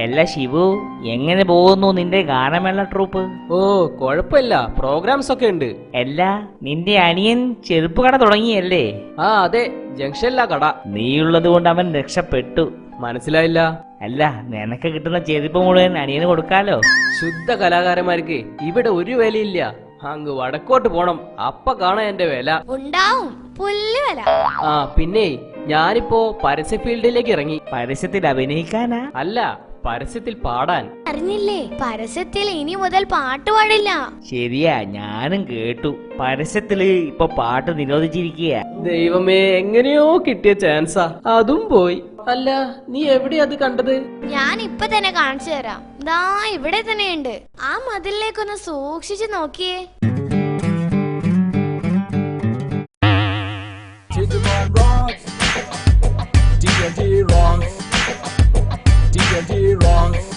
അല്ല ശിവു, എങ്ങനെ പോകുന്നു നിന്റെ ഗാനമേള ട്രൂപ്പ്? ഓ കുഴപ്പമില്ല, പ്രോഗ്രാംസ് ഒക്കെ ഉണ്ട്. അല്ല, നിന്റെ അനിയൻ ചെരുപ്പ് കട തുടങ്ങിയല്ലേ? ആ അതെ, ജംഗ്ഷനിലാ കട. നീയുള്ളത് കൊണ്ട് അവൻ രക്ഷപ്പെട്ടു. മനസ്സിലായില്ല. അല്ല, നിനക്ക് കിട്ടുന്ന ചെരുപ്പ് മുഴുവൻ അനിയന് കൊടുക്കാലോ. ശുദ്ധ കലാകാരന്മാർക്ക് ഇവിടെ ഒരു വിലയില്ല. അങ്ങ് വടക്കോട്ട് പോണം, അപ്പ കാണാൻ എന്റെ വില ഉണ്ടാവും. പുല്ല് വില. ആ പിന്നെ ഞാനിപ്പോ പരസ്യ ഫീൽഡിലേക്ക് ഇറങ്ങി. പരസ്യത്തിൽ അഭിനയിക്കാനാ? അല്ല, പരസ്യത്തിൽ പാടാൻ. അറിഞ്ഞില്ലേ, പരസ്യത്തിൽ ഇനി മുതൽ പാട്ട് പാടില്ല. ശരിയാ, ഞാനും കേട്ടു. പരസ്യത്തില് ഇപ്പൊ പാട്ട് നിരോധിച്ചിരിക്കുക. ദൈവമേ, എങ്ങനെയോ കിട്ടിയ ചാൻസാ, അതും പോയി. അല്ല, നീ എവിടെയാ അത് കണ്ടത്? ഞാൻ ഇപ്പൊ തന്നെ കാണിച്ചു തരാം. ദാ ഇവിടെ തന്നെയുണ്ട്. ആ മതിലിലേക്കൊന്ന് സൂക്ഷിച്ചു നോക്കിയേ. D&D rocks.